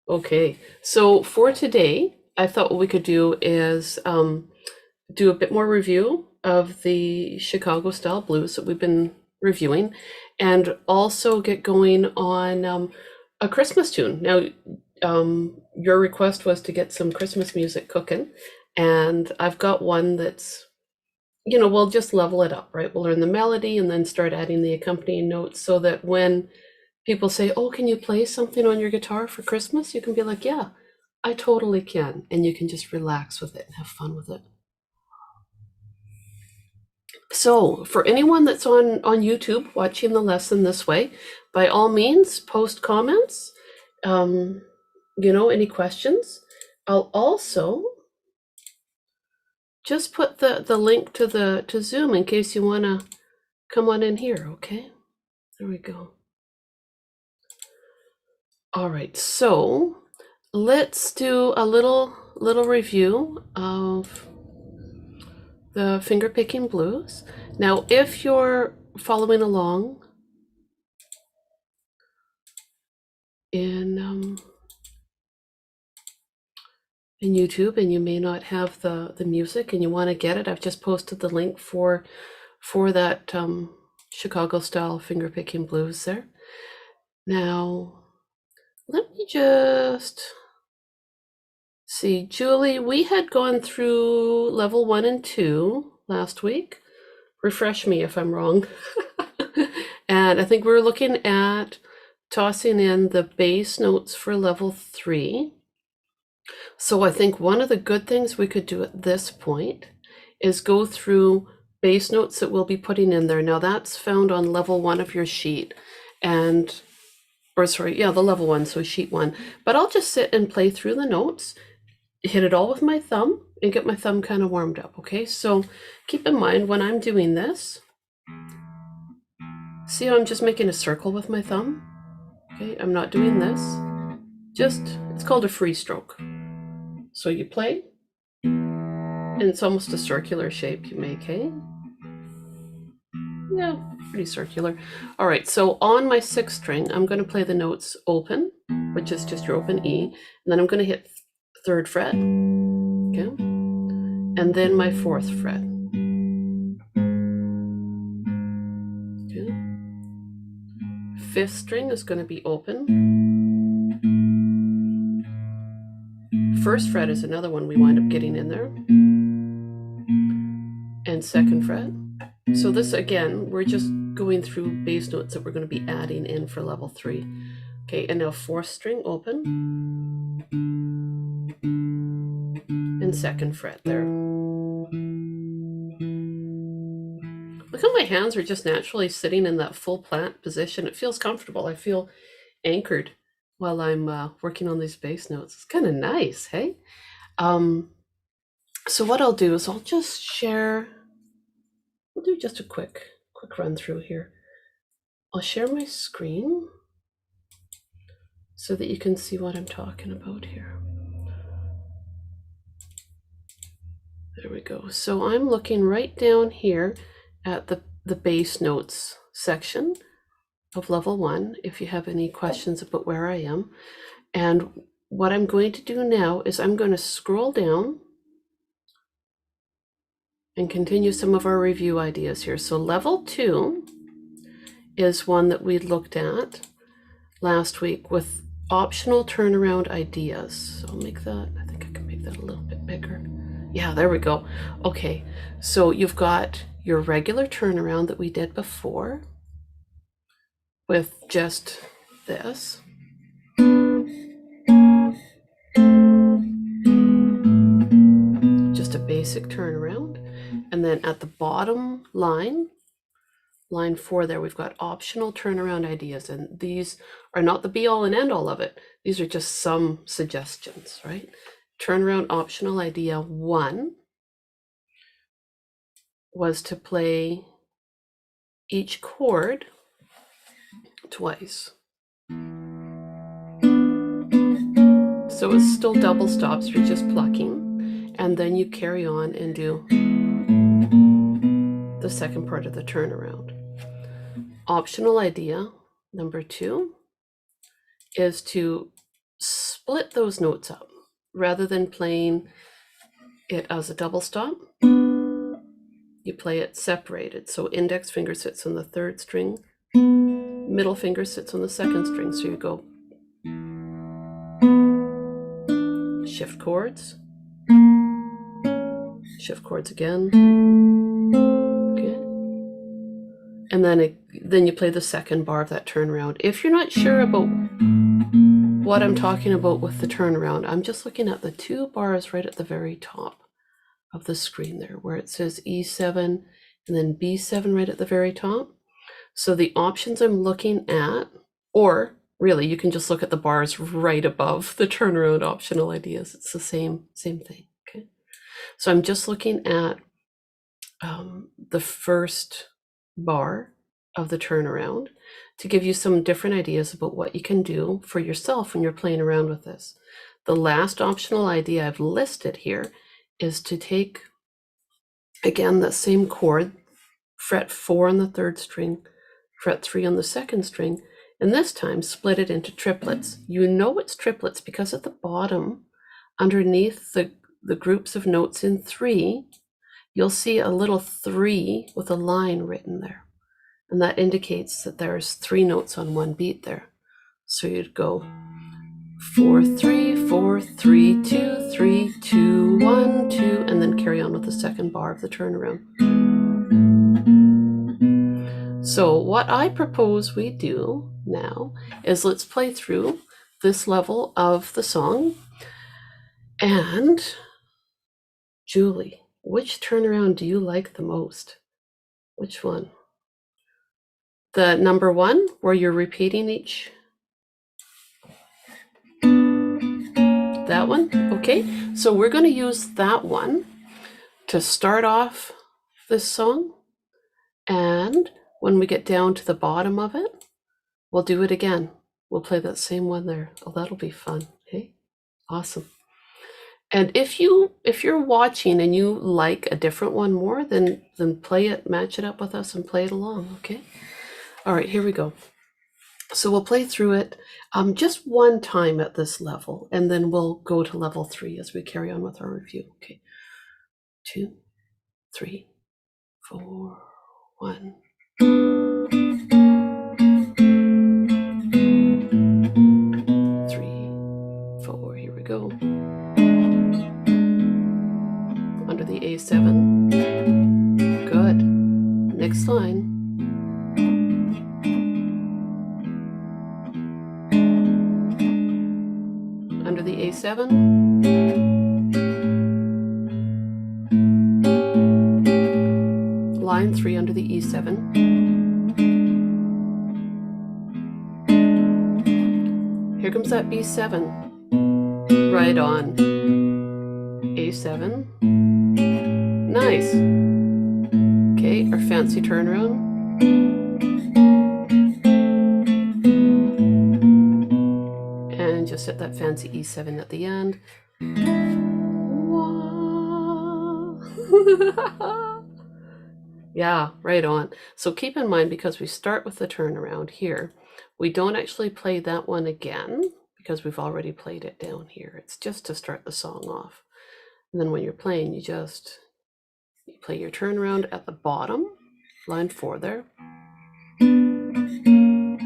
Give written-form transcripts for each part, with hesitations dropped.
Okay, so for today, I thought what we could do is do a bit more review of the Chicago style blues that we've been reviewing, and also get going on a Christmas tune. Now, your request was to get some Christmas music cooking, and I've got one that's, we'll just level it up, right? We'll learn the melody and then start adding the accompanying notes so that when people say, "Oh, can you play something on your guitar for Christmas?" You can be like, "Yeah, I totally can." And you can just relax with it and have fun with it. So, for anyone that's on YouTube watching the lesson this way, by all means, post comments. Any questions? I'll also just put the link to Zoom in case you want to come on in here, okay? There we go. All right, so let's do a little review of the fingerpicking blues. Now, if you're following along in YouTube and you may not have the music and you want to get it, I've just posted the link for that Chicago style fingerpicking blues there. Now, let me just see, Julie, we had gone through level 1 and 2 last week. Refresh me if I'm wrong. And I think we were looking at tossing in the bass notes for level 3. So I think one of the good things we could do at this point is go through bass notes that we'll be putting in there. Now that's found on level 1 of your sheet, the level 1, so sheet 1. But I'll just sit and play through the notes, hit it all with my thumb, and get my thumb kind of warmed up, okay? So keep in mind when I'm doing this, see how I'm just making a circle with my thumb? Okay, I'm not doing this. It's called a free stroke. So you play, and it's almost a circular shape you make, hey? Yeah, pretty circular. All right, so on my 6th string, I'm going to play the notes open, which is just your open E, and then I'm going to hit 3rd fret, okay? And then my 4th fret. Okay. 5th string is going to be open. 1st fret is another one we wind up getting in there. And 2nd fret. So this, again, we're just going through bass notes that we're going to be adding in for level 3. Okay, and now 4th string open. And 2nd fret there. Look how my hands are just naturally sitting in that full plant position. It feels comfortable. I feel anchored while I'm working on these bass notes. It's kind of nice, hey? So what I'll do is I'll just share, we'll do just a quick run through here. I'll share my screen so that you can see what I'm talking about here. There we go. So I'm looking right down here at the bass notes section of level 1, if you have any questions about where I am. And what I'm going to do now is I'm going to scroll down and continue some of our review ideas here. So level 2 is one that we looked at last week with optional turnaround ideas. So I'll make that, I think I can make that a little bit bigger. Yeah, there we go. Okay, so you've got your regular turnaround that we did before with just this. Just a basic turnaround. And then at the bottom line 4 there, we've got optional turnaround ideas. And these are not the be all and end all of it. These are just some suggestions, right? Turnaround optional idea 1 was to play each chord twice. So it's still double stops, you're just plucking, and then you carry on and do the second part of the turnaround. Optional idea number 2 is to split those notes up. Rather than playing it as a double stop, you play it separated. So index finger sits on the third string, middle finger sits on the second string. So you go shift chords again. Okay. And then you play the second bar of that turnaround. If you're not sure about what I'm talking about with the turnaround, I'm just looking at the two bars right at the very top of the screen there, where it says E7 and then B7 right at the very top. So the options I'm looking at, or really you can just look at the bars right above the turnaround optional ideas. It's the same thing. Okay. So I'm just looking at the first bar of the turnaround to give you some different ideas about what you can do for yourself when you're playing around with this. The last optional idea I've listed here is to take, again, that same chord, fret 4 on the third string, fret 3 on the second string, and this time split it into triplets. You know it's triplets because at the bottom, underneath the groups of notes in 3, you'll see a little 3 with a line written there. And that indicates that there's 3 notes on one beat there. So you'd go 4, 3, 4, 3, 2, 3, 2, 1, 2, and then carry on with the second bar of the turnaround. So what I propose we do now is let's play through this level of the song. And Julie, which turnaround do you like the most? Which one? The number 1, where you're repeating each? That one? Okay, so we're going to use that one to start off this song. And when we get down to the bottom of it, we'll do it again. We'll play that same one there. Oh, that'll be fun. Okay, awesome. And if you're watching and you like a different one more, then play it, match it up with us and play it along, okay? All right, here we go. So we'll play through it just one time at this level, and then we'll go to level 3 as we carry on with our review. Okay, 2, 3, 4, 1. 3, 4, here we go. Under the A7. Good. Next line. Under the A7. Line 3 under the E7. Here comes that B7. Right on. A7. Nice. Okay, our fancy turnaround. And just hit that fancy E7 at the end. Yeah, right on. So keep in mind, because we start with the turnaround here, we don't actually play that one again because we've already played it down here. It's just to start the song off. And then when you're playing, you play your turnaround at the bottom, line 4 there. And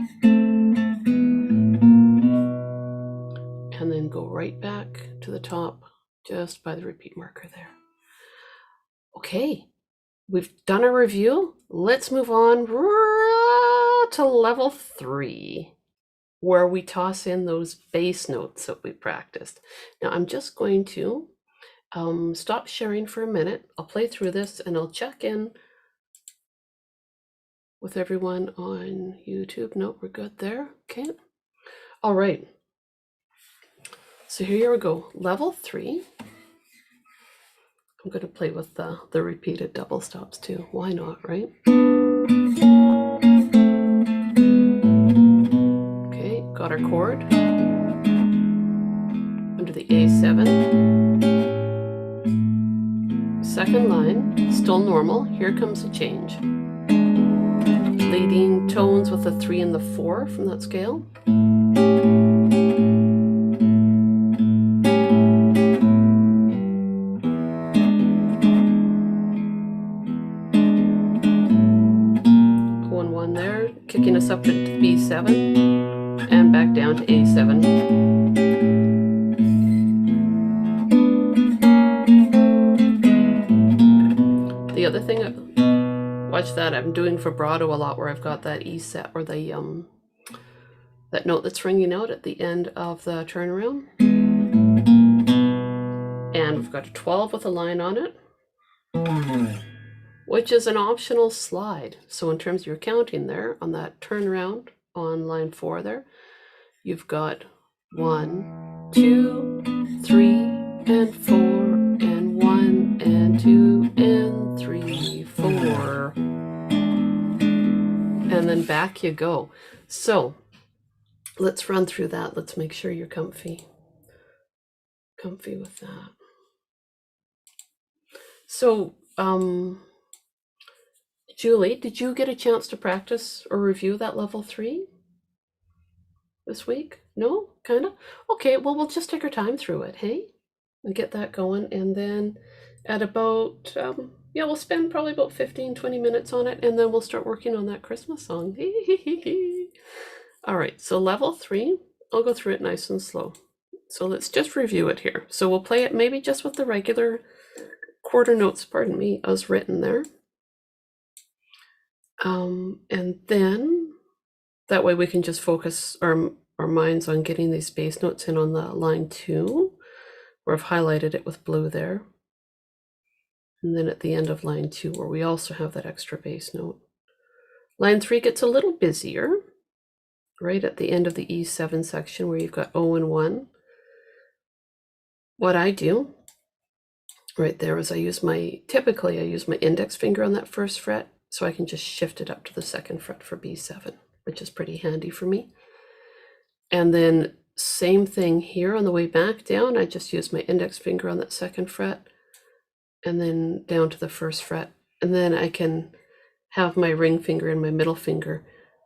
then go right back to the top just by the repeat marker there. Okay, we've done a review. Let's move on to level 3, where we toss in those bass notes that we practiced. Now I'm just going to stop sharing for a minute. I'll play through this and I'll check in with everyone on YouTube. Nope, we're good there. Okay. All right. So here we go. Level 3. I'm going to play with the repeated double stops too. Why not, right? Okay, got our chord. Under the A7. Second line, still normal. Here comes a change. Leading tones with the 3 and the 4 from that scale. there, kicking us up to B7 and back down to A7. The other thing, watch that, I'm doing vibrato a lot, where I've got that E set, or the that note that's ringing out at the end of the turnaround. And we've got a 12 with a line on it, which is an optional slide. So in terms of your counting there, on that turnaround on line 4 there, you've got 1, 2, 3, and 4, and 1, and 2, and 3, 4. And then back you go. So let's run through that. Let's make sure you're comfy with that. So, Julie, did you get a chance to practice or review that level 3 this week? No? Kind of? Okay, well, we'll just take our time through it, hey? And get that going. And then at about, we'll spend probably about 15, 20 minutes on it, and then we'll start working on that Christmas song. All right, so level 3, I'll go through it nice and slow. So let's just review it here. So we'll play it maybe just with the regular quarter notes, pardon me, as written there. And then that way we can just focus our minds on getting these bass notes in on the line 2, where I've highlighted it with blue there. And then at the end of line 2, where we also have that extra bass note. Line 3 gets a little busier, right at the end of the E7 section, where you've got O and 1. What I do right there is typically I use my index finger on that first fret, so I can just shift it up to the second fret for B7, which is pretty handy for me. And then same thing here on the way back down, I just use my index finger on that second fret and then down to the first fret. And then I can have my ring finger and my middle finger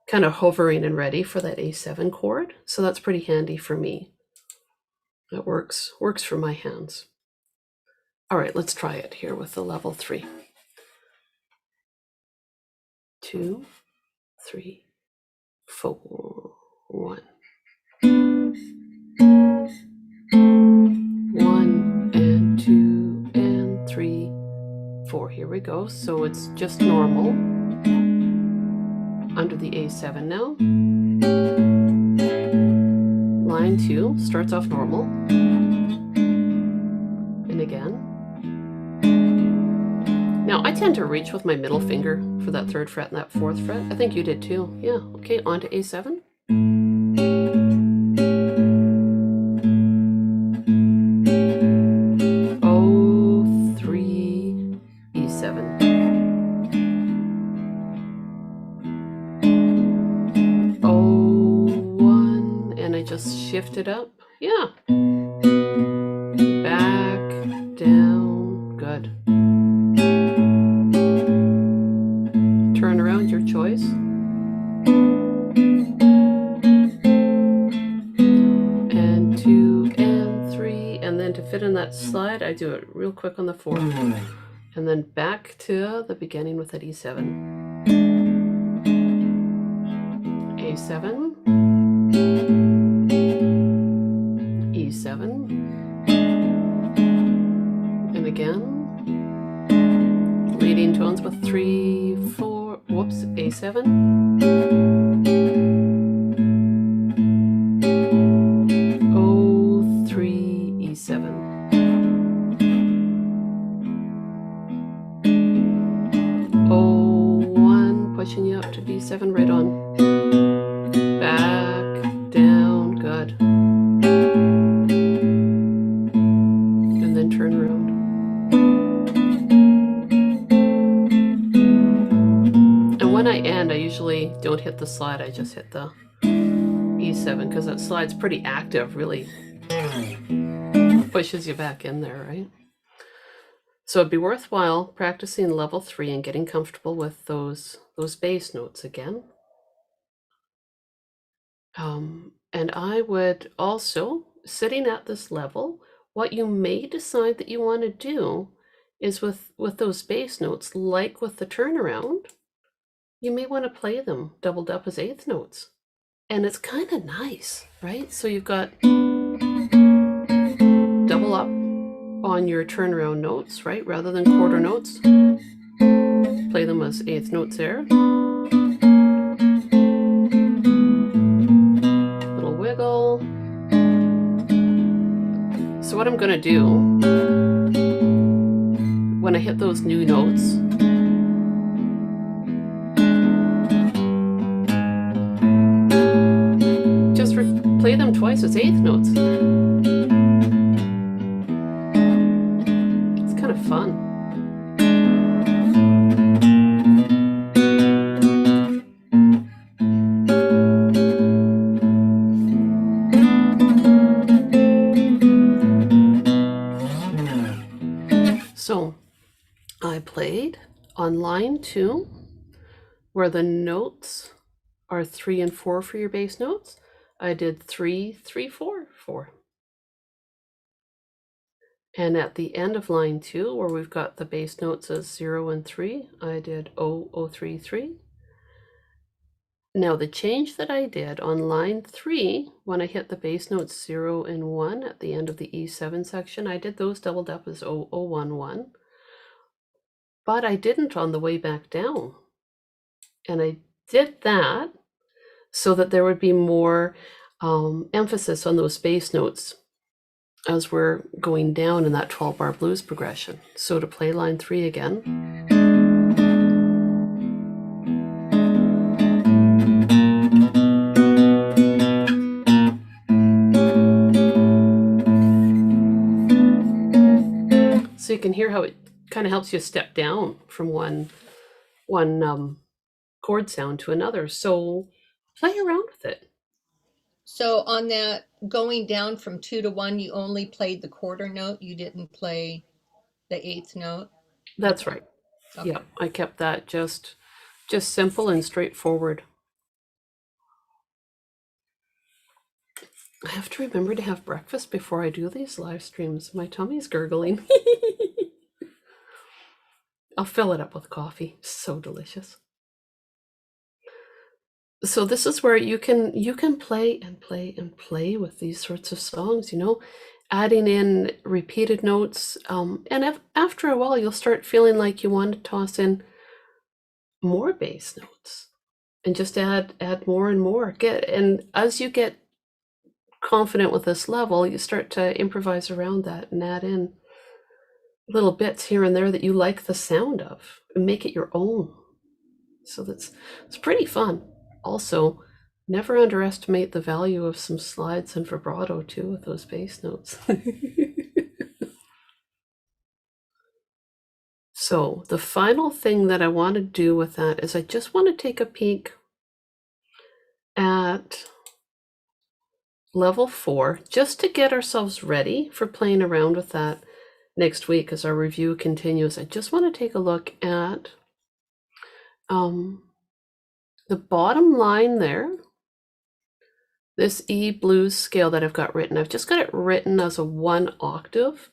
kind of hovering and ready for that A7 chord. So that's pretty handy for me. That works for my hands. All right, let's try it here with the level 3. 2, 3, 4, 1. 1 and 2 and 3, 4. Here we go. So it's just normal under the A7 now. Line 2 starts off normal. And again. Now I tend to reach with my middle finger for that 3rd fret and that 4th fret. I think you did too. Yeah, okay, on to A7. O3, E7. O1, and I just shift it up. Yeah. Back, down, good. Turn around, your choice. And 2 and 3, and then to fit in that slide, I do it real quick on the 4th. And then back to the beginning with that E7. A7. E7. And again. Leading tones with 3, 4, whoops, A7. O3, E7. O1, pushing you up to B7, right on. Back, down, good. And then turn around. And when I end, I usually don't hit the slide, I just hit the E7, because that slide's pretty active, really pushes you back in there, right? So it'd be worthwhile practicing level 3 and getting comfortable with those bass notes again. And I would also, sitting at this level, what you may decide that you want to do is with those bass notes, like with the turnaround, you may want to play them doubled up as eighth notes. And it's kind of nice, right? So you've got double up on your turnaround notes, right? Rather than quarter notes, play them as eighth notes there. Little wiggle. So what I'm going to do when I hit those new notes, just play them twice as eighth notes. It's kind of fun. So I played on line 2, where the notes are 3 and 4 for your bass notes. I did 3, 3, 4, 4. And at the end of line 2, where we've got the bass notes as 0 and 3, I did 0, 0, 3, 3. Now the change that I did on line 3, when I hit the bass notes 0 and 1 at the end of the E7 section, I did those doubled up as 0, 0, 1, 1. But I didn't on the way back down. And I did that so that there would be more emphasis on those bass notes as we're going down in that 12-bar blues progression. So to play line 3 again. So you can hear how it kind of helps you step down from one chord sound to another. So play around with it. So on that going down from 2 to 1, you only played the quarter note. You didn't play the eighth note. That's right. Okay. Yeah, I kept that just simple and straightforward. I have to remember to have breakfast before I do these live streams. My tummy's gurgling. I'll fill it up with coffee. So delicious. So this is where you can play and play and play with these sorts of songs, you know, adding in repeated notes. And after a while, you'll start feeling like you want to toss in more bass notes and just add more and more. And as you get confident with this level, you start to improvise around that and add in little bits here and there that you like the sound of and make it your own. So it's pretty fun. Also, never underestimate the value of some slides and vibrato too with those bass notes. So the final thing that I want to do with that is I just want to take a peek at level 4, just to get ourselves ready for playing around with that next week as our review continues. I just want to take a look at the bottom line there. This E blues scale that I've got written, I've just got it written as a 1 octave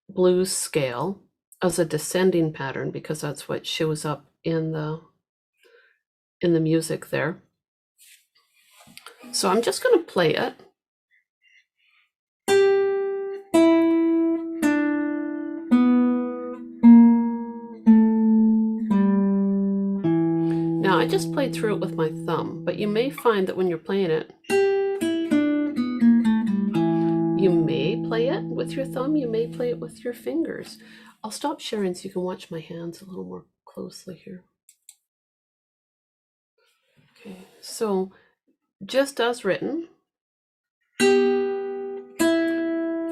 blues scale as a descending pattern because that's what shows up in the music there. So I'm just going to play it. Now I just played through it with my thumb, but you may find that when you're playing it, you may play it with your thumb, you may play it with your fingers. I'll stop sharing so you can watch my hands a little more closely here. Okay, so just as written,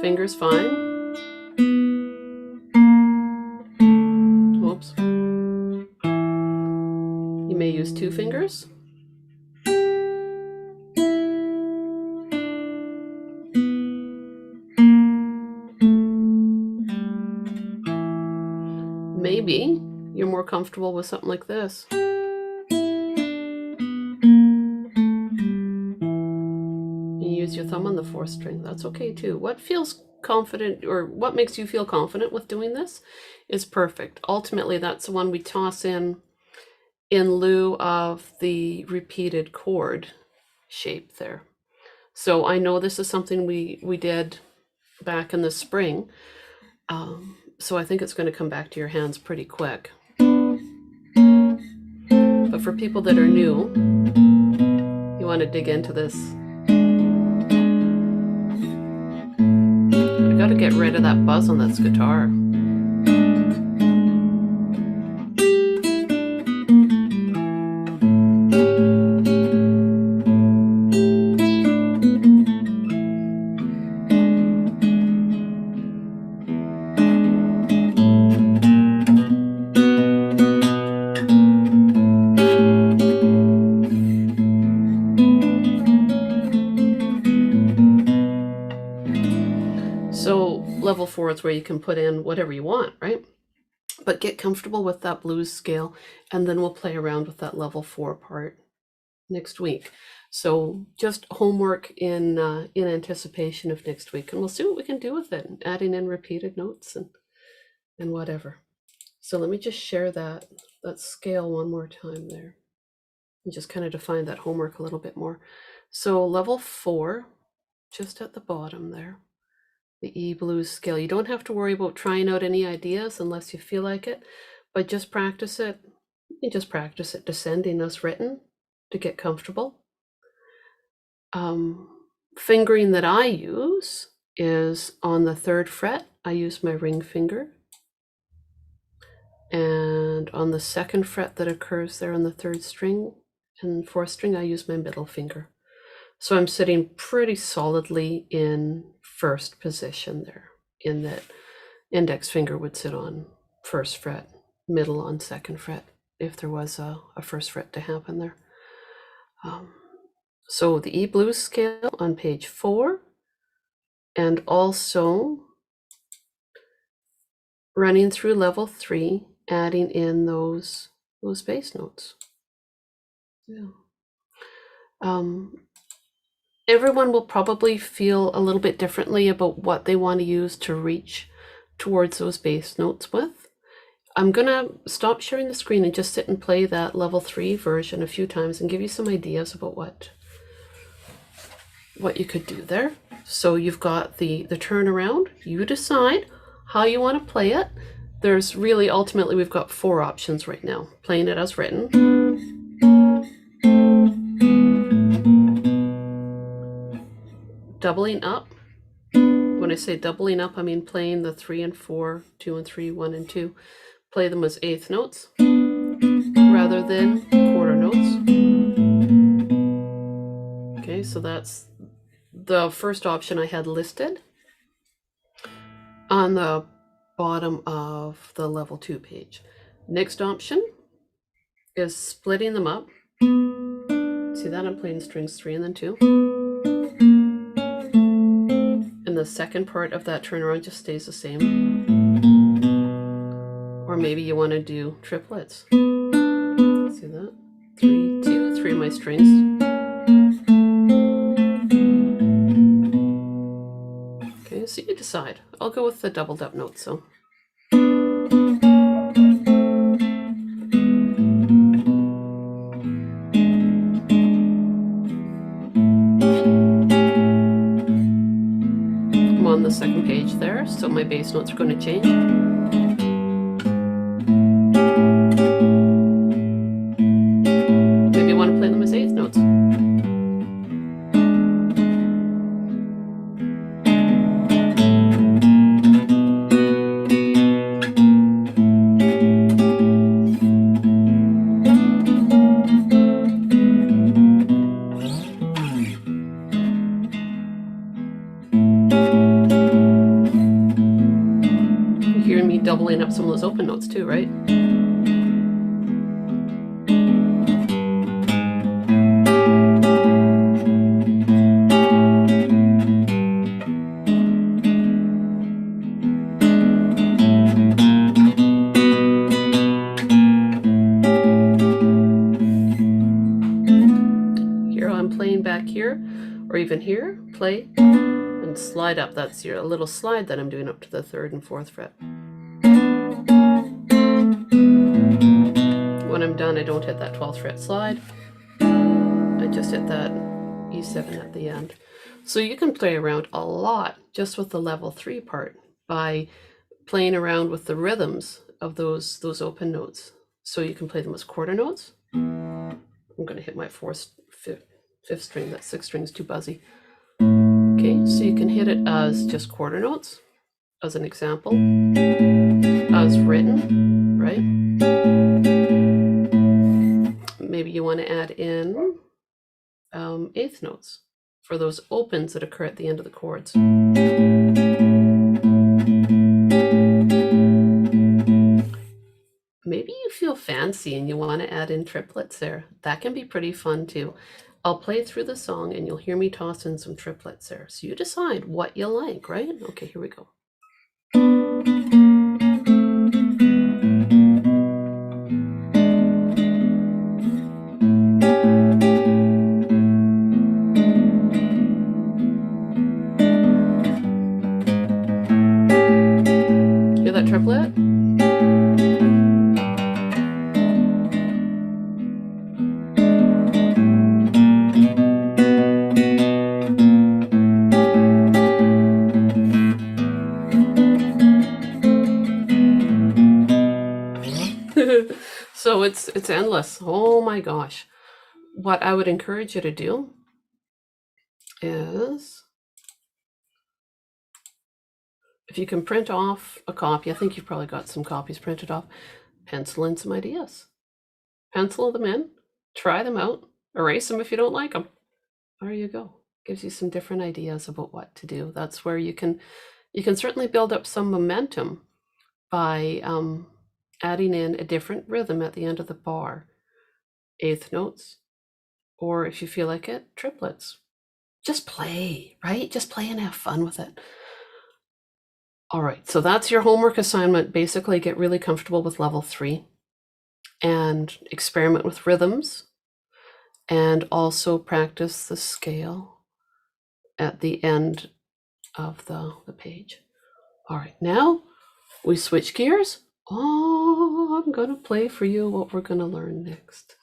fingers fine. Whoops. You may use 2 fingers. Maybe you're more comfortable with something like this. You use your thumb on the 4th string. That's okay too. What feels confident, or what makes you feel confident with doing this, is perfect. Ultimately, that's the one we toss in in lieu of the repeated chord shape there. So I know this is something we did back in the spring. So I think it's going to come back to your hands pretty quick. But for people that are new, you want to dig into this. I got to get rid of that buzz on this guitar. So level 4 is where you can put in whatever you want, right? But get comfortable with that blues scale, and then we'll play around with that level 4 part next week. So just homework in anticipation of next week, and we'll see what we can do with it, adding in repeated notes and whatever. So let me just share that scale one more time there, and just kind of define that homework a little bit more. So level 4, just at the bottom there, the E blues scale. You don't have to worry about trying out any ideas unless you feel like it, but just practice it. You can just practice it descending as written to get comfortable. Fingering that I use is on the 3rd fret. I use my ring finger. And on the 2nd fret that occurs there on the 3rd string and 4th string, I use my middle finger. So I'm sitting pretty solidly in 1st position there, in that index finger would sit on 1st fret, middle on 2nd fret, if there was a 1st fret to happen there. So the E blues scale on page 4, and also running through level 3, adding in those bass notes. Yeah. Everyone will probably feel a little bit differently about what they want to use to reach towards those bass notes with. I'm gonna stop sharing the screen and just sit and play that level 3 version a few times and give you some ideas about what you could do there. So you've got the turnaround. You decide how you want to play it. There's really, ultimately, we've got 4 options right now. Playing it as written. Doubling up. When I say doubling up, I mean playing the 3 and 4, 2 and 3, 1 and 2. Play them as 1/8 notes rather than quarter notes. Okay, so that's the first option I had listed on the bottom of the level 2 page. Next option is splitting them up. See that? I'm playing strings 3 and then 2. And the second part of that turnaround just stays the same. Or maybe you want to do triplets. See that? 3, 2, 3 of my strings. Okay, so you decide. I'll go with the doubled up notes, so. I'm on the second page there, so my bass notes are going to change. Maybe you want to play them as 1/8 notes. Doubling up some of those open notes too, right? Here I'm playing back here, or even here, play and slide up. That's your little slide that I'm doing up to the 3rd and 4th fret. when I'm done, I don't hit that 12th fret slide. I just hit that E7 at the end. So you can play around a lot just with the level 3 part by playing around with the rhythms of those open notes. So you can play them as quarter notes. I'm going to hit my fifth string. That 6th string is too buzzy. Okay, so you can hit it as just quarter notes, as an example, as written, right? Maybe you want to add in 8th notes for those opens that occur at the end of the chords. Maybe you feel fancy and you want to add in triplets there. That can be pretty fun too. I'll play through the song and you'll hear me toss in some triplets there. So you decide what you like, right? Okay, here we go. Hear that triplet? So it's endless. Oh my gosh. What I would encourage you to do is, if you can print off a copy, I think you've probably got some copies printed off, pencil in some ideas. Pencil them in, try them out, erase them if you don't like them. There you go. Gives you some different ideas about what to do. That's where you can certainly build up some momentum by adding in a different rhythm at the end of the bar, 8th notes, or if you feel like it, triplets. Just play, right? Just play and have fun with it. All right, so that's your homework assignment. Basically, get really comfortable with level 3 and experiment with rhythms, and also practice the scale at the end of the page. All right, now we switch gears. Oh, I'm going to play for you what we're going to learn next.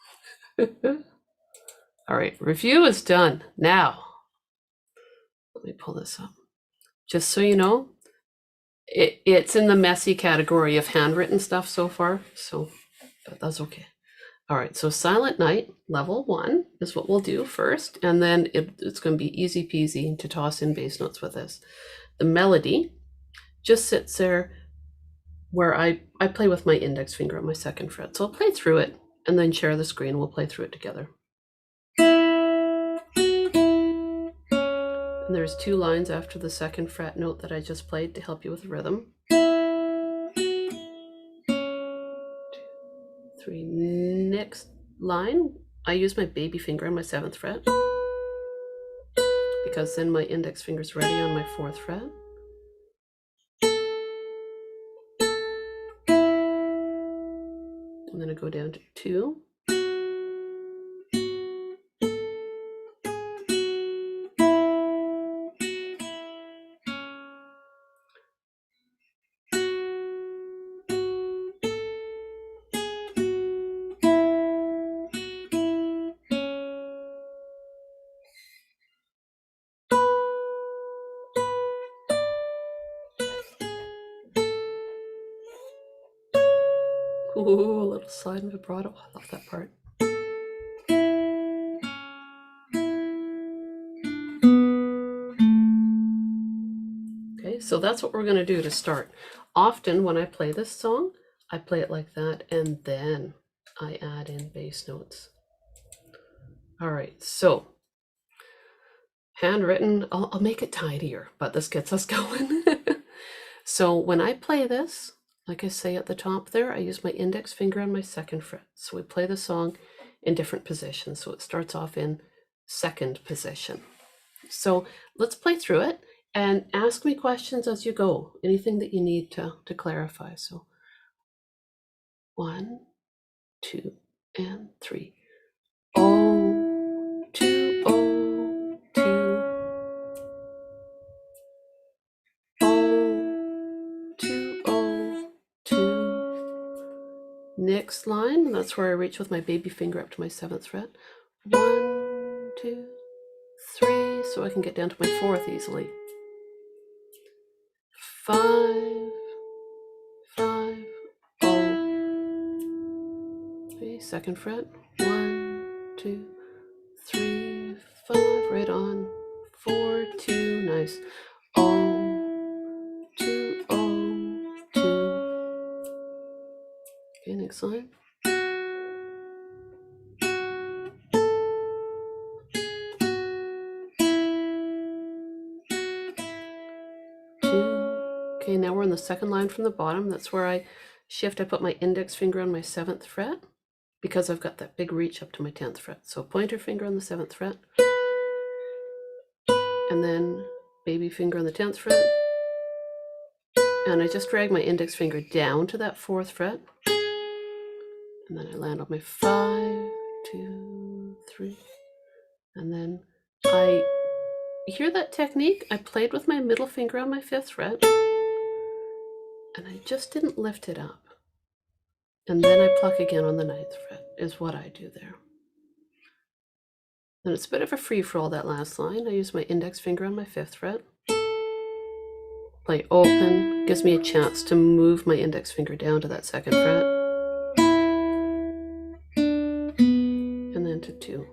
All right, review is done. Now, let me pull this up. Just so you know, it's in the messy category of handwritten stuff so far, so but that's okay. All right, so Silent Night, level 1 is what we'll do first, and then it's going to be easy peasy to toss in bass notes with this. The melody just sits there where I play with my index finger on my 2nd fret. So I'll play through it and then share the screen. We'll play through it together. And there's 2 lines after the 2nd fret note that I just played to help you with the rhythm. 3. Next line, I use my baby finger on my 7th fret because then my index finger's ready on my 4th fret. And then I go down to 2. Ooh, a little slide vibrato. I love that part. Okay, so that's what we're going to do to start. Often when I play this song, I play it like that, and then I add in bass notes. All right, so handwritten, I'll make it tidier, but this gets us going. So when I play this, like I say at the top there, I use my index finger on my 2nd fret. So we play the song in different positions. So it starts off in 2nd position. So let's play through it and ask me questions as you go. Anything that you need to clarify. So 1, 2, and 3. Oh, 2, oh, 2. Oh, 2, oh, 2. 6th line, that's where I reach with my baby finger up to my 7th fret. 1, 2, 3, so I can get down to my 4th easily. 5, 5, oh. Okay, 2nd fret. 1, 2, 3, 5, right on. 4, 2, nice. Oh, 2, oh, 2. Okay, next line. 2. Okay, now we're on the 2nd line from the bottom. That's where I shift. I put my index finger on my 7th fret because I've got that big reach up to my 10th fret. So pointer finger on the 7th fret, and then baby finger on the 10th fret, and I just drag my index finger down to that 4th fret, and then I land on my 5, 2, 3, and then I hear that technique. I played with my middle finger on my 5th fret, and I just didn't lift it up. And then I pluck again on the 9th fret, is what I do there. And it's a bit of a free-for-all, that last line. I use my index finger on my 5th fret. Play open, gives me a chance to move my index finger down to that 2nd fret. And then to 2.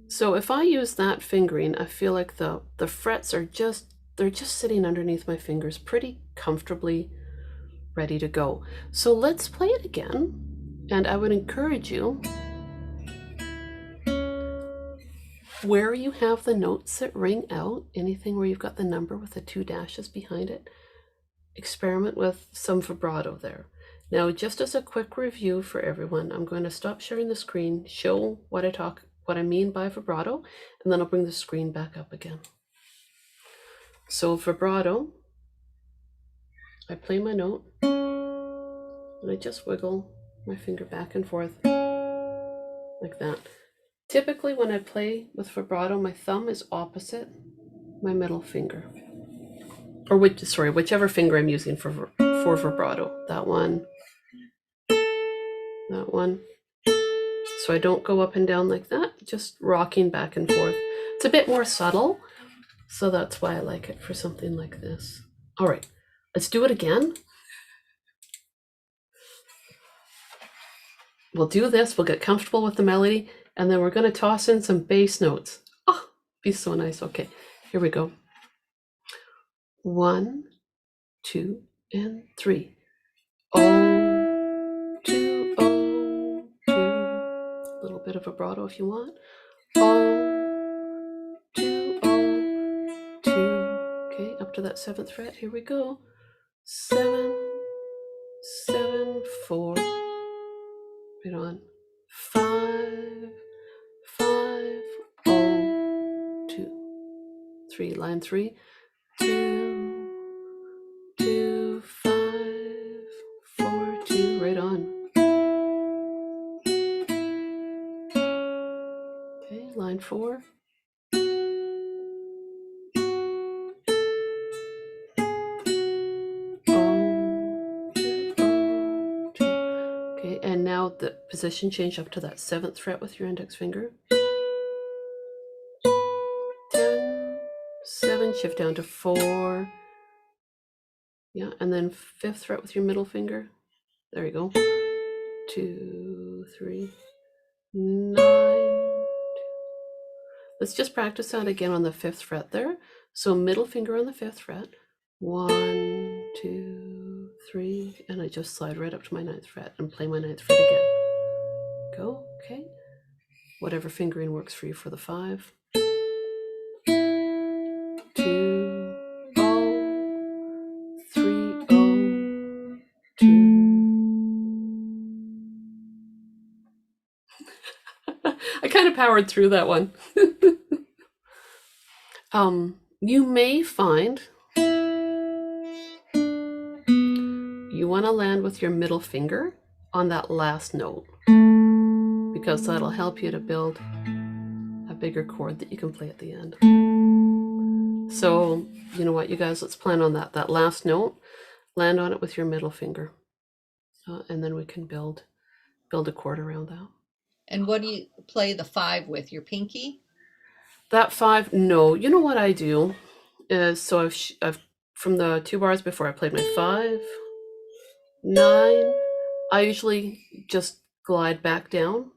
So if I use that fingering, I feel like the frets are they're just sitting underneath my fingers pretty comfortably, ready to go. So let's play it again, and I would encourage you, where you have the notes that ring out, anything where you've got the number with the 2 dashes behind it, experiment with some vibrato there. Now, just as a quick review for everyone, I'm going to stop sharing the screen, show what I mean by vibrato, and then I'll bring the screen back up again. So vibrato, I play my note, and I just wiggle my finger back and forth like that. Typically, when I play with vibrato, my thumb is opposite my middle finger, or whichever finger I'm using for vibrato. That one. So I don't go up and down like that, just rocking back and forth. It's a bit more subtle, so that's why I like it for something like this. All right, let's do it again. We'll do this, we'll get comfortable with the melody, and then we're going to toss in some bass notes. Oh, be so nice. Okay, here we go. 1, 2, and 3. Oh, 2, oh, 2. A little bit of vibrato if you want. Oh, 2, oh, 2. Okay, up to that 7th fret. Here we go. 7, 7, 4. Right on. 5, 5, oh, 2. 3, line 3. 2, 2, 5, 4, 2. Right on. Okay, line 4. And now the position change up to that 7th fret with your index finger. 10, 7, shift down to 4. Yeah, and then 5th fret with your middle finger. There you go. 2, 3, 9. Let's just practice that again on the 5th fret there. So middle finger on the 5th fret. 1, 2, 3, and I just slide right up to my 9th fret and play my 9th fret again. Go, okay. Whatever fingering works for you for the 5. 2, oh, 3, oh, 2. I kind of powered through that one. You may find you want to land with your middle finger on that last note, because that'll help you to build a bigger chord that you can play at the end. So, you know what, you guys, let's plan on that last note. Land on it with your middle finger. and then we can build a chord around that. And what do you play the 5 with? Your pinky? That 5, no. You know what I do is, so I've from the 2 bars before, I played my 5, 9. I usually just glide back down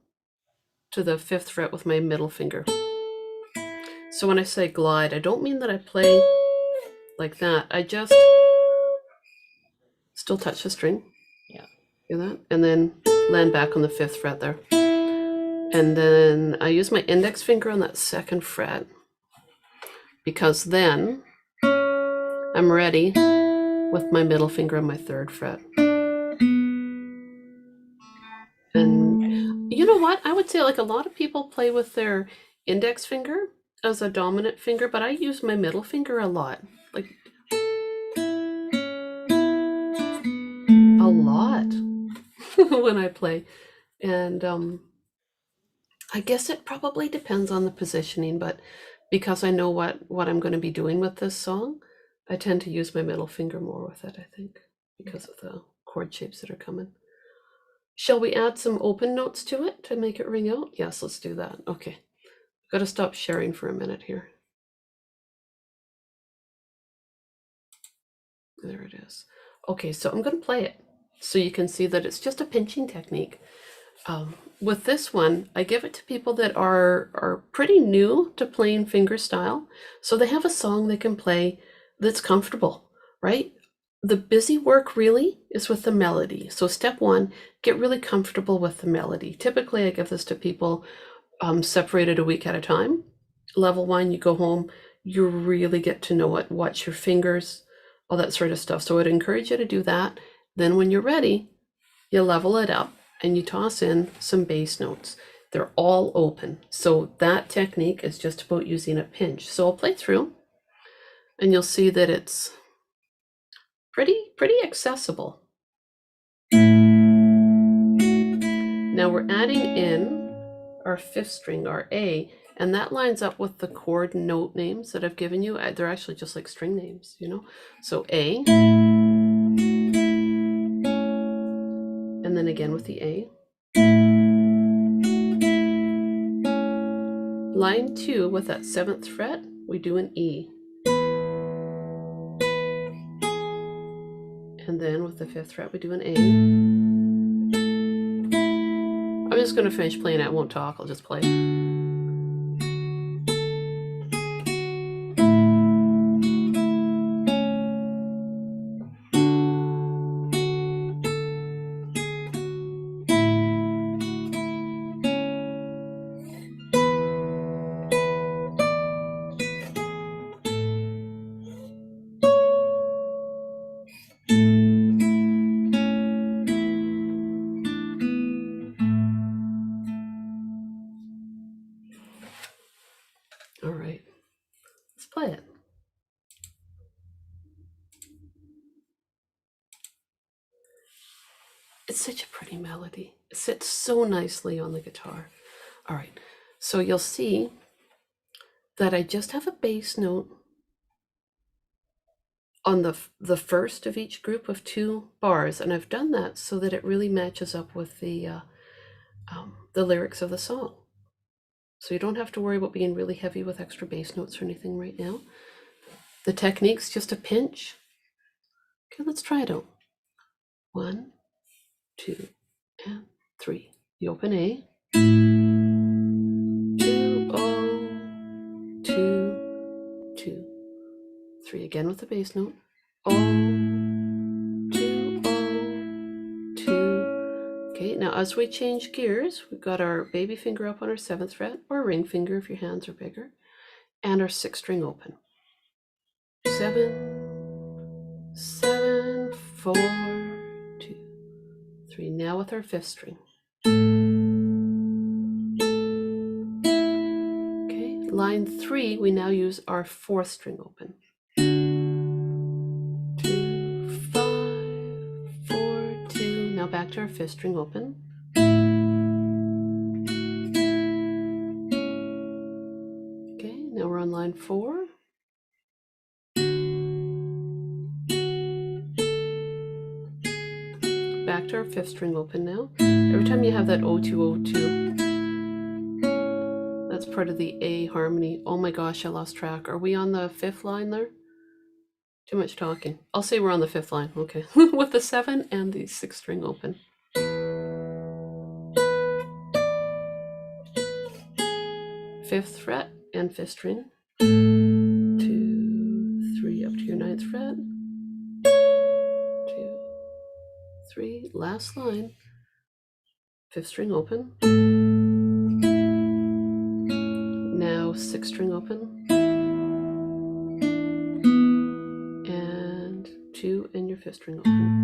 to the 5th fret with my middle finger. So when I say glide, I don't mean that I play like that. I just still touch the string. Yeah. Hear that? And then land back on the 5th fret there. And then I use my index finger on that 2nd fret, because then I'm ready with my middle finger on my 3rd fret. And you know what? I would say, like, a lot of people play with their index finger as a dominant finger, but I use my middle finger a lot. Like, a lot when I play. And I guess it probably depends on the positioning, but because I know what I'm going to be doing with this song, I tend to use my middle finger more with it, I think, because of the chord shapes that are coming. Shall we add some open notes to it to make it ring out? Yes, let's do that. Okay. I've got to stop sharing for a minute here. There it is. Okay, so I'm going to play it so you can see that it's just a pinching technique. With this one, I give it to people that are pretty new to playing fingerstyle, so they have a song they can play that's comfortable, right? The busy work really is with the melody. So step 1, get really comfortable with the melody. Typically, I give this to people separated a week at a time. Level 1, you go home, you really get to know it, watch your fingers, all that sort of stuff. So I'd encourage you to do that. Then when you're ready, you level it up and you toss in some bass notes. They're all open. So that technique is just about using a pinch. So I'll play through and you'll see that it's pretty accessible. Now we're adding in our 5th string, our A, and that lines up with the chord note names that I've given you. They're actually just like string names, you know? So A, and then again with the A. Line 2 with that 7th fret, we do an E. And then with the 5th fret, we do an A. I'm just going to finish playing it. I won't talk. I'll just play. All right. Let's play it. It's such a pretty melody. It sits so nicely on the guitar. All right. So you'll see that I just have a bass note on the first of each group of 2 bars, and I've done that so that it really matches up with the lyrics of the song. So you don't have to worry about being really heavy with extra bass notes or anything right now. The technique's just a pinch. Okay, let's try it out. 1, 2, and 3. The open A. 2, oh, 2, 2, 3. Again with the bass note. Oh, 2, oh, 2. Okay, now as we change gears, we've got our baby finger up on our 7th fret, or ring finger if your hands are bigger, and our 6th string open. 7, 7, 4, 2, 3. Now with our 5th string. Okay, line 3, we now use our 4th string open. 2, 5, 4, 2. Now back to our 5th string open. Okay, now we're on line 4. Back to our there, 5th string open now. Every time you have that O2, that's part of the A harmony. Oh my gosh, I lost track. Are we on the 5th line there? Too much talking. I'll say we're on the 5th line, okay. With the 7 and the 6th string open. 5th fret and 5th string. 2, 3 up to your 9th fret. 2, 3, last line. 5th string open. Now 6th string open. And 2 and your 5th string open.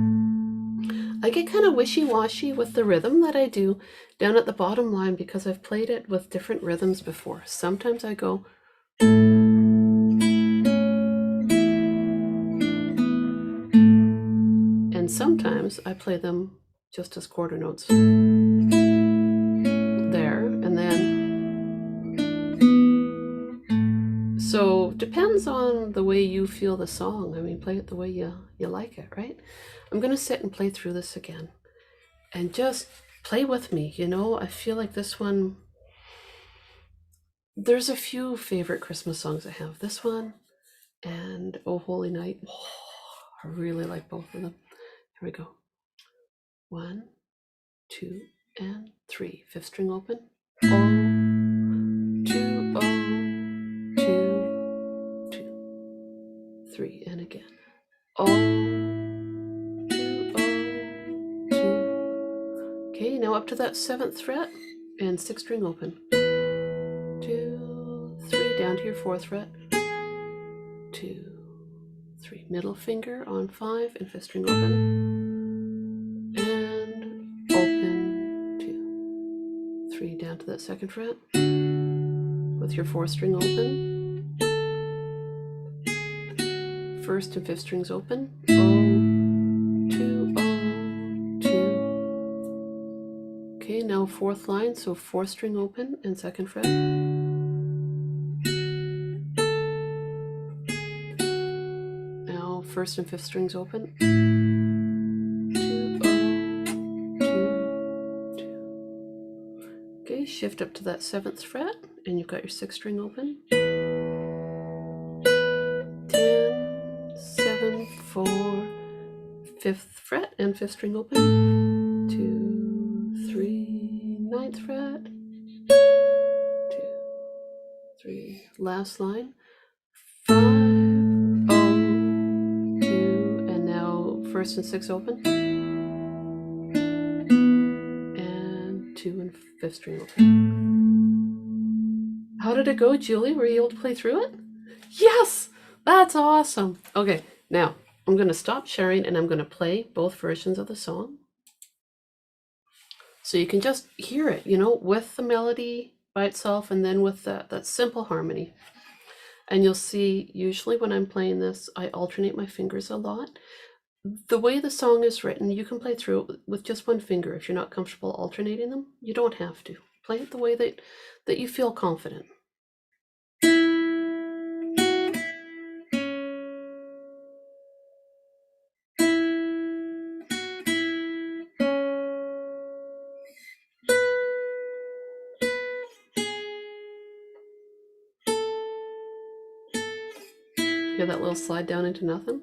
I get kind of wishy-washy with the rhythm that I do down at the bottom line because I've played it with different rhythms before. Sometimes I go and sometimes I play them just as quarter notes there, and then so depends on the way you feel the song. I mean, play it the way you like it, right? I'm gonna sit and play through this again and just play with me. You know, I feel like this one, there's a few favorite Christmas songs I have. This one and Oh Holy Night. Oh, I really like both of them. Here we go. 1, 2, and 3. 5th string open. Oh, 2, oh, 2, 2, 3, and again. Oh, 2, oh, 2. Okay, now up to that 7th fret and 6th string open. 2, 3, down to your 4th fret. 2, 3, middle finger on 5 and 5th string open. And open 2, 3, down to that 2nd fret with your 4th string open. 1st and 5th strings open. Oh, 2, oh, 2. Okay, now 4th line, so 4th string open and 2nd fret. Now 1st and 5th strings open. 2, oh, 2, 2. Okay, shift up to that 7th fret, and you've got your 6th string open. 10, 7, 4, 5th fret and 5th string open. 2, 3, 9th fret. 2, 3, last line. 5, oh, 2, and now 1st and 6th open. And 2 and 5th string open. How did it go, Julie? Were you able to play through it? Yes! That's awesome. Okay, now I'm going to stop sharing and I'm going to play both versions of the song. So you can just hear it, you know, with the melody by itself and then with that simple harmony. And you'll see, usually when I'm playing this, I alternate my fingers a lot. The way the song is written, you can play through it with just one finger. If you're not comfortable alternating them, you don't have to. Play it the way that you feel confident. Hear that little slide down into nothing?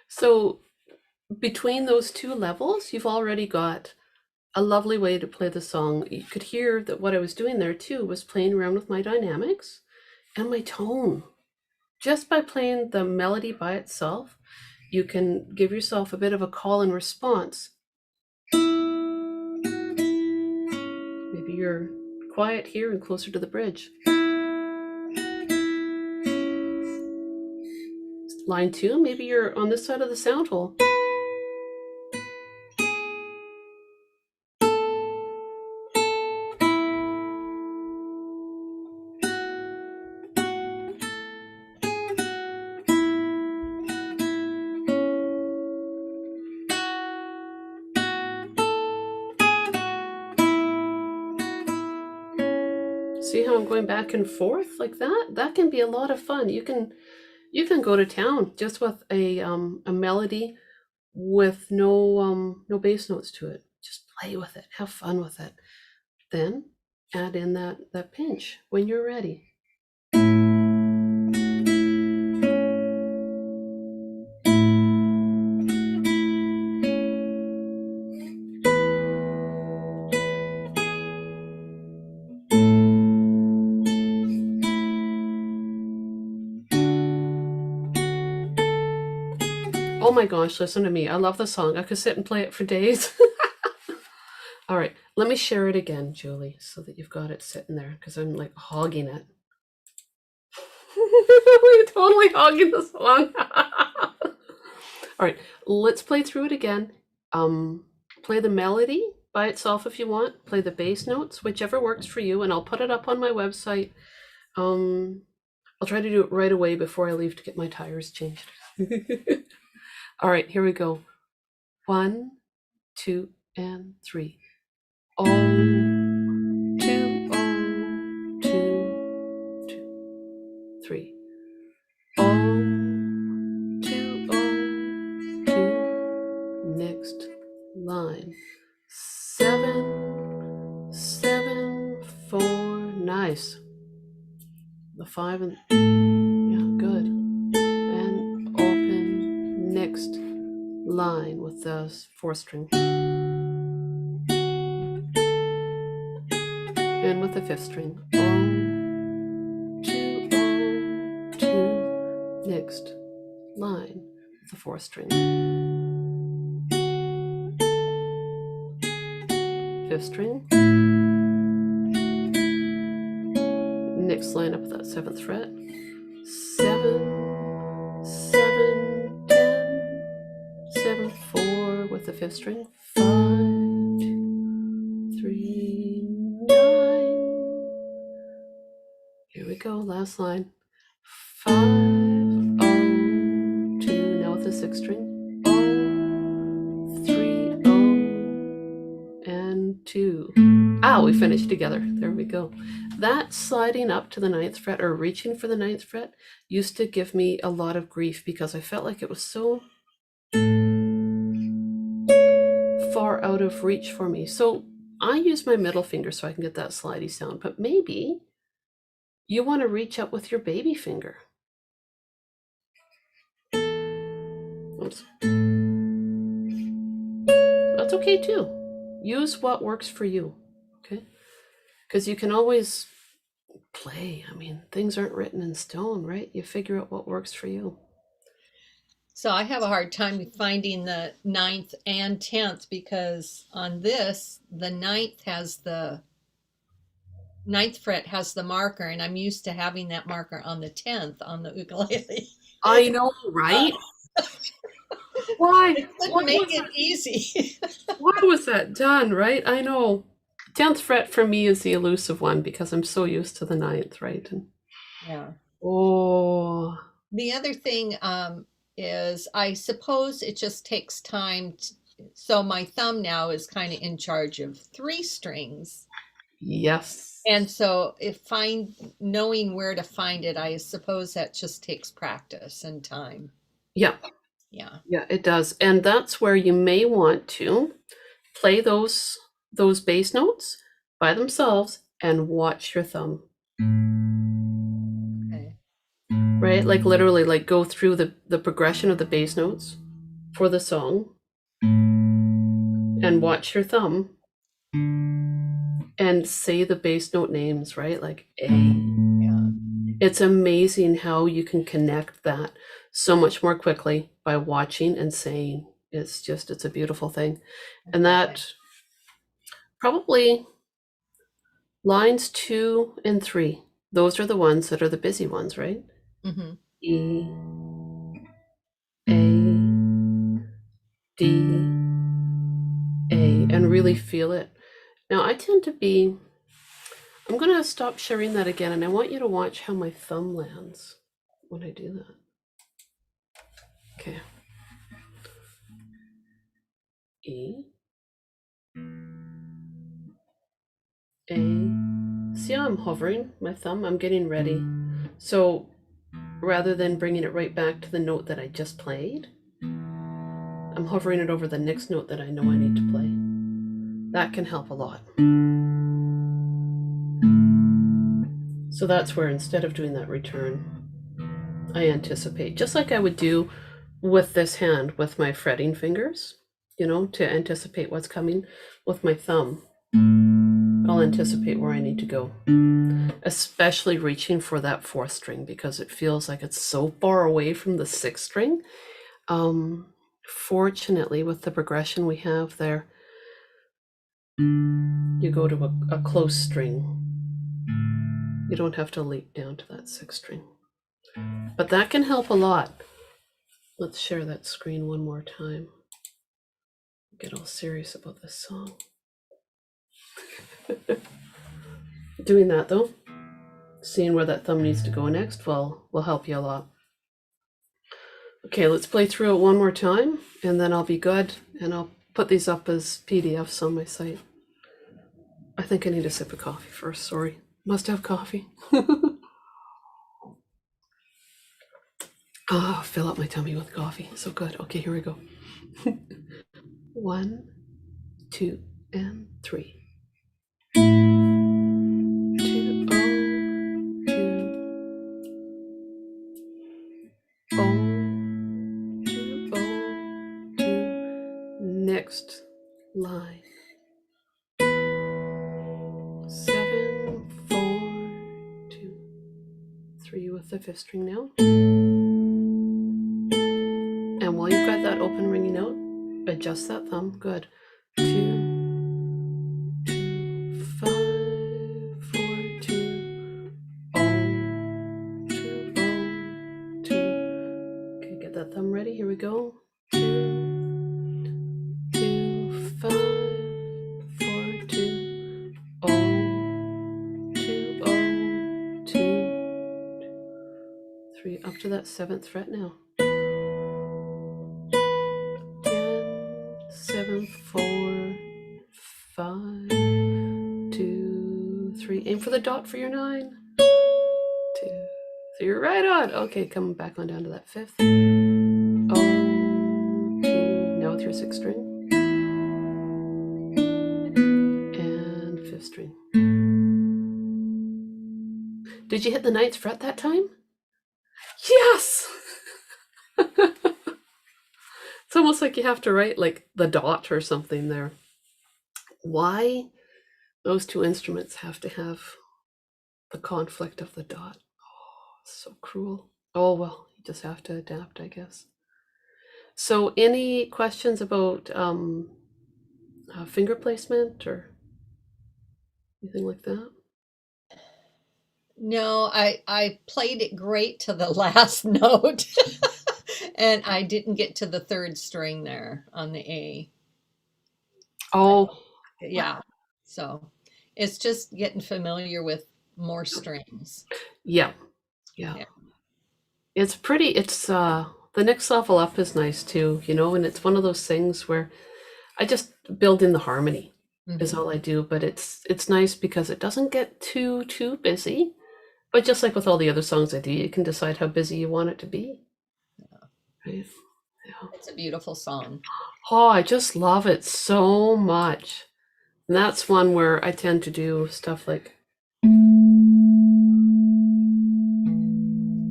So between those two levels, you've already got a lovely way to play the song. You could hear that what I was doing there too was playing around with my dynamics and my tone. Just by playing the melody by itself, you can give yourself a bit of a call and response. Maybe you're quiet here and closer to the bridge. Line 2, maybe you're on this side of the sound hole. See how I'm going back and forth like that? That can be a lot of fun. You can go to town just with a melody with no bass notes to it. Just play with it, have fun with it. Then add in that pinch when you're ready. Oh my gosh, listen to me. I love the song. I could sit and play it for days. All right, let me share it again, Julie, so that you've got it sitting there, because I'm like hogging it. We're totally hogging the song. All right, let's play through it again. Play the melody by itself if you want. Play the bass notes, whichever works for you, and I'll put it up on my website. I'll try to do it right away before I leave to get my tires changed. All right, here we go. 1, 2, and 3. Oh, 2, oh, 2, 2, 3. Oh, 2, oh, 2. Next line. 7, 7, 4. Nice. The 5 and yeah, good. And open. Next line with the 4th string. And with the 5th string. Oh, 2, oh, 2. Next line with the 4th string. 5th string. Next line up with that 7th fret. 7, 7, 10, 7, 4 with the 5th string. 5, 2, 3, 9. Here we go, last line. 5, oh, 2. Now with the 6th string. Oh, 3, oh, and 2. Ah, we finished together. There we go. That sliding up to the 9th fret or reaching for the 9th fret used to give me a lot of grief because I felt like it was so far out of reach for me. So I use my middle finger so I can get that slidey sound, but maybe you want to reach up with your baby finger. Oops. That's okay too. Use what works for you, okay? Because you can always play. I mean, things aren't written in stone, right? You figure out what works for you. So I have a hard time finding the 9th and 10th because on this, the 9th fret has the marker, and I'm used to having that marker on the 10th on the ukulele. I know, right? Why? It Why couldn't make was it that? easy. Why was that done, right? I know. 10th fret for me is the elusive one because I'm so used to the 9th, right? And Yeah. oh, The other thing is, I suppose it just takes time. So my thumb now is kind of in charge of 3 strings. yes. And so knowing where to find it, I suppose that just takes practice and time. Yeah. Yeah. Yeah, it does. And that's where you may want to play those bass notes by themselves and watch your thumb. Okay. Right? Like literally like go through the progression of the bass notes for the song and watch your thumb and say the bass note names, right? Like A. Yeah. It's amazing how you can connect that so much more quickly by watching and saying. It's a beautiful thing. And that probably lines 2 and 3, those are the ones that are the busy ones, right? Mm-hmm. E, A, D, A, and really feel it. Now I tend to be, I'm going to stop sharing that again, and I want you to watch how my thumb lands when I do that. Okay. E, A. See how I'm hovering my thumb? I'm getting ready. So rather than bringing it right back to the note that I just played, I'm hovering it over the next note that I know I need to play. That can help a lot. So that's where, instead of doing that return, I anticipate, just like I would do with this hand with my fretting fingers, to anticipate what's coming. With my thumb, I'll anticipate where I need to go, especially reaching for that 4th string because it feels like it's so far away from the 6th string. Fortunately, with the progression we have there, you go to a close string. You don't have to leap down to that 6th string. But that can help a lot. Let's share that screen one more time. Get all serious about this song. Doing that though, seeing where that thumb needs to go next will help you a lot. Okay, let's play through it one more time and then I'll be good, and I'll put these up as PDFs on my site. I think I need a sip of coffee first, sorry. Must have coffee. Fill up my tummy with coffee. So good. Okay, here we go. 1, 2, and 3. 2, 0, 2, 0, 2, 0, 2. Next line. 7, 4, 2, 3 with the 5th string now. And while you've got that open ringing note, adjust that thumb. Good. 2, 2, 5, 4, 2, 0, 2, 0, 2. Okay, get that thumb ready. Here we go. 2, 2, 5, 4, 2, 0, 2, 0, 2, 3. Up to that 7th fret now. 7, 4, 5, 2, 3. Aim for the dot for your 9. 2. So you're right on. Okay, come back on down to that 5th. 0, 2. Now with your 6th string. And 5th string. Did you hit the 9th fret that time? Yes! It's almost like you have to write like the dot or something there. Why those two instruments have to have the conflict of the dot? Oh, so cruel. Oh, well, you just have to adapt, I guess. So any questions about finger placement or anything like that? No, I played it great to the last note. And I didn't get to the 3rd string there on the A. Oh, Yeah. So it's just getting familiar with more strings. yeah. It's pretty, the next level up is nice too, and it's one of those things where I just build in the harmony is all I do, but it's nice because it doesn't get too busy. But just like with all the other songs I do, you can decide how busy you want it to be. Right? Yeah. It's a beautiful song. Oh, I just love it so much. And that's one where I tend to do stuff like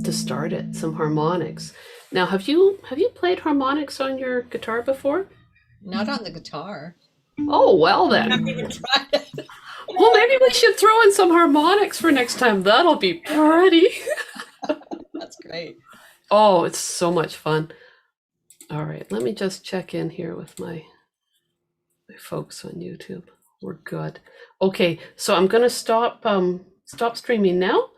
to start it, some harmonics. Now, have you played harmonics on your guitar before? Not on the guitar. Oh, well I haven't then. even tried it. Well, maybe we should throw in some harmonics for next time. That'll be pretty. That's great. Oh, it's so much fun. All right, let me just check in here with my folks on YouTube. We're good. Okay, so I'm gonna stop streaming now.